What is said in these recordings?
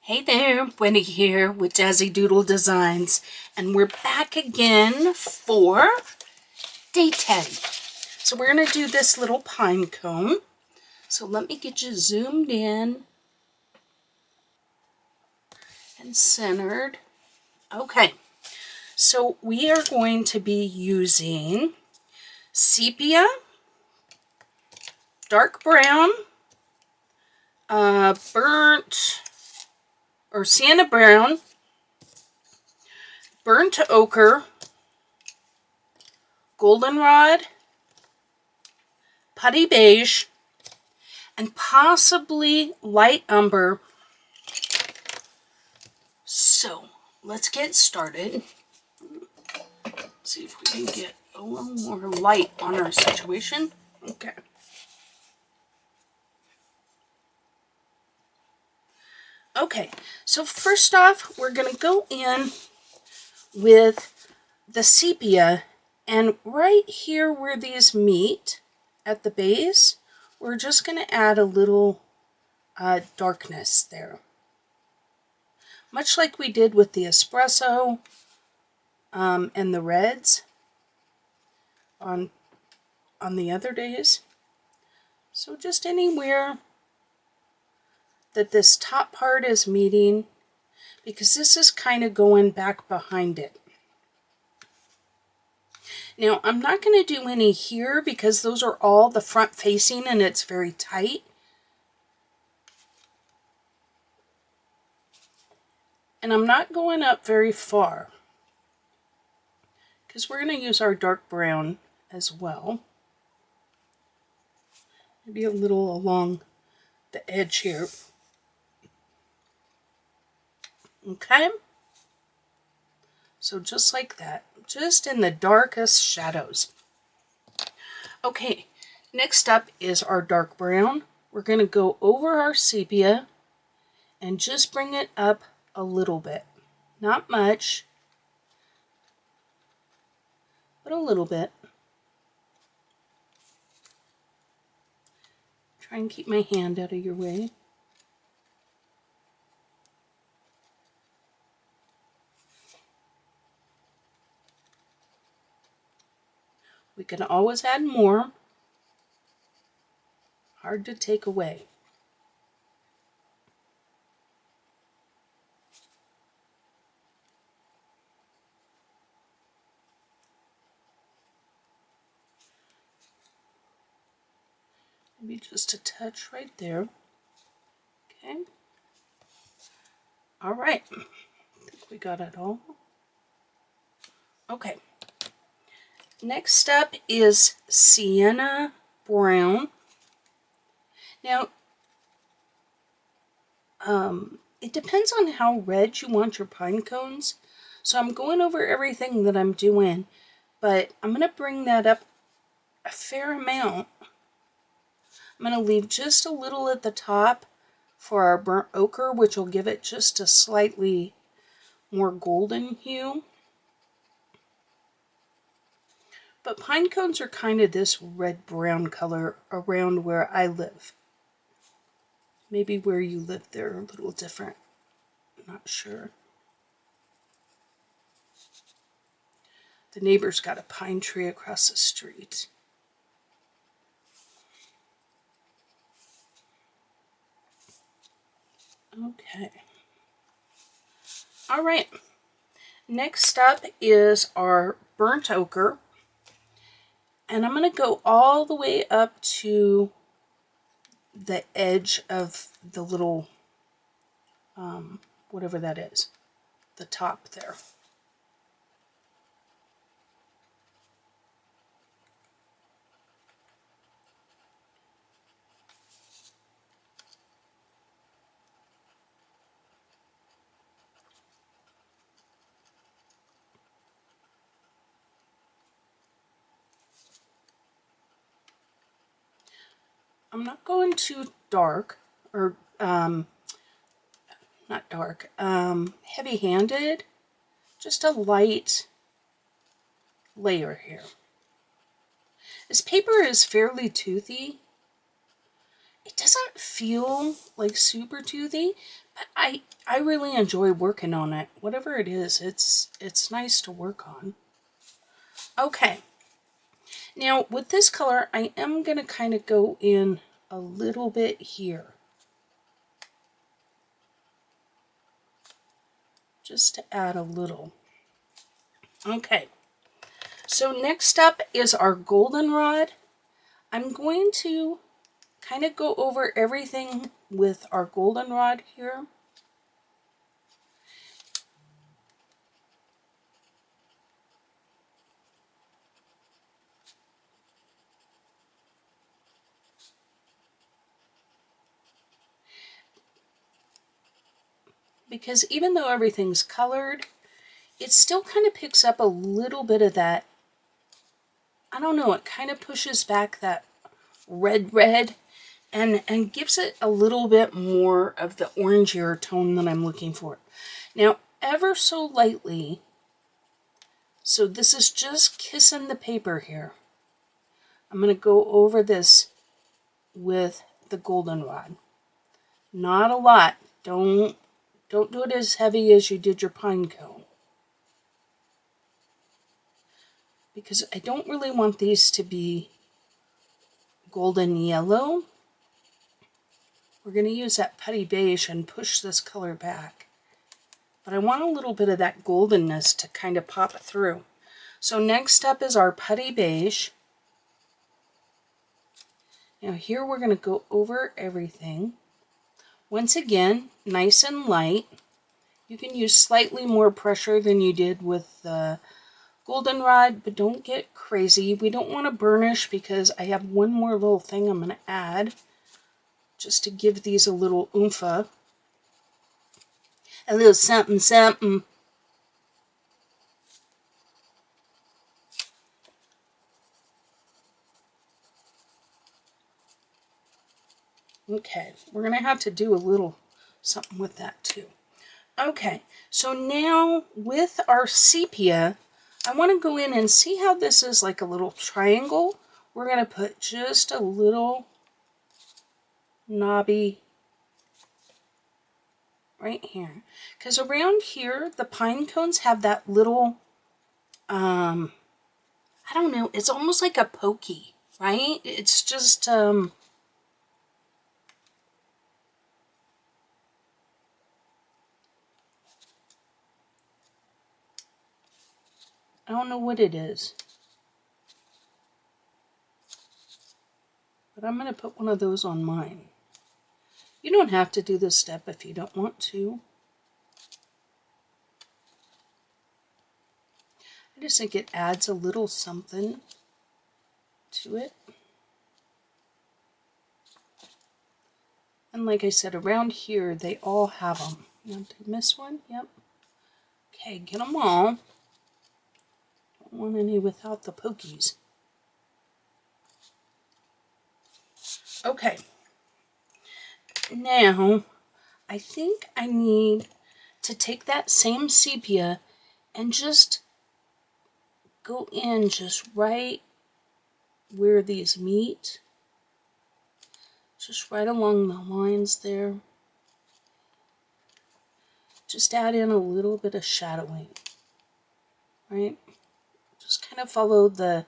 Hey there, Wendy here with Jazzydoodledesigns, and we're back again for day 10. So we're going to do this little pine cone. So let me get you zoomed in and centered. Okay, so we are going to be using sepia, dark brown, burnt or sienna brown, burnt ochre, goldenrod, putty beige, and possibly light umber. So let's get started. See if we can get a little more light on our situation. Okay. Okay, so first off, we're going to go in with the sepia, and right here where these meet at the base, we're just going to add a little darkness there. Much like we did with the espresso and the reds on the other days. So just anywhere that this top part is meeting, because this is kind of going back behind it. Now, I'm not going to do any here because those are all the front facing and it's very tight. And I'm not going up very far because we're going to use our dark brown as well. Maybe a little along the edge here. Okay, so just like that, just in the darkest shadows. Okay, next up is our dark brown. We're going to go over our sepia and just bring it up a little bit. Not much, but a little bit. Try and keep my hand out of your way. We can always add more. Hard to take away. Maybe just a touch right there. Okay. All right. I think we got it all. Okay. Next up is sienna brown. Now, it depends on how red you want your pine cones. So I'm going over everything that I'm doing, but I'm going to bring that up a fair amount. I'm going to leave just a little at the top for our burnt ochre, which will give it just a slightly more golden hue. But pine cones are kind of this red-brown color around where I live. Maybe where you live they're a little different. I'm not sure. The neighbor's got a pine tree across the street. Okay. All right. Next up is our burnt ochre. And I'm going to go all the way up to the edge of the little, whatever that is, the top there. I'm not going too dark, or not dark, heavy-handed, just a light layer here. This paper is fairly toothy. It doesn't feel like super toothy, I really enjoy working on it. Whatever it is, it's nice to work on. Okay. Now with this color, I am going to kind of go in a little bit here. Just to add a little. Okay. So next up is our goldenrod. I'm going to kind of go over everything with our goldenrod here. Because even though everything's colored, it still kind of picks up a little bit of that, I don't know, it kind of pushes back that red and gives it a little bit more of the orangier tone that I'm looking for. Now, ever so lightly, so this is just kissing the paper here. I'm going to go over this with the goldenrod. Not a lot. Don't do it as heavy as you did your Pinecone. Because I don't really want these to be golden yellow. We're going to use that putty beige and push this color back. But I want a little bit of that goldenness to kind of pop through. So next up is our putty beige. Now here we're going to go over everything. Once again, nice and light. You can use slightly more pressure than you did with the goldenrod, but don't get crazy. We don't want to burnish because I have one more little thing I'm going to add just to give these a little oomph. A little something something. Okay, we're going to have to do a little something with that too. Okay, so now with our sepia, I want to go in and see how this is like a little triangle. We're going to put just a little knobby right here. Because around here, the pine cones have that little, I don't know, it's almost like a pokey, right? It's just, I don't know what it is. But I'm going to put one of those on mine. You don't have to do this step if you don't want to. I just think it adds a little something to it. And like I said, around here, they all have them. Did I miss one? Yep. Okay, get them all. Don't want any without the pokies. Okay. Now, I think I need to take that same sepia and just go in just right where these meet. Just right along the lines there. Just add in a little bit of shadowing. Right? Just kind of follow the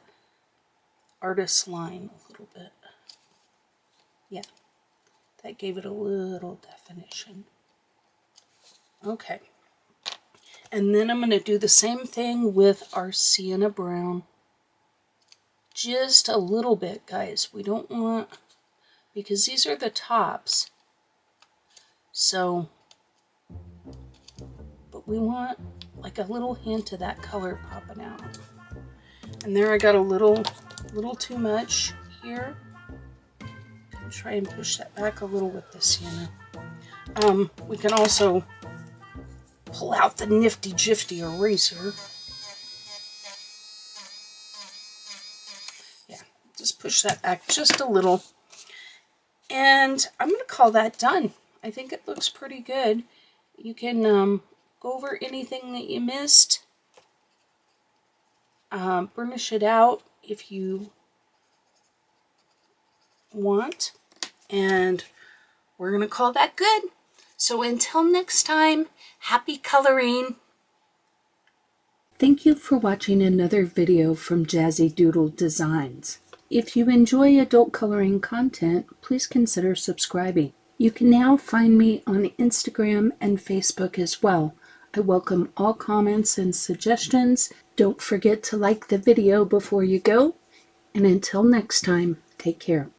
artist's line a little bit. Yeah. That gave it a little definition. Okay. And then I'm going to do the same thing with our sienna brown. Just a little bit, guys. We don't want, because these are the tops. So, but we want like a little hint of that color popping out. And there I got a little too much here. I'll try and push that back a little with the sienna. We can also pull out the nifty jifty eraser. Yeah, just push that back just a little. And I'm going to call that done. I think it looks pretty good. You can go over anything that you missed. Burnish it out if you want. And we're going to call that good. So until next time, happy coloring! Thank you for watching another video from Jazzydoodledesigns. If you enjoy adult coloring content, please consider subscribing. You can now find me on Instagram and Facebook as well. I welcome all comments and suggestions. Don't forget to like the video before you go. And until next time, take care.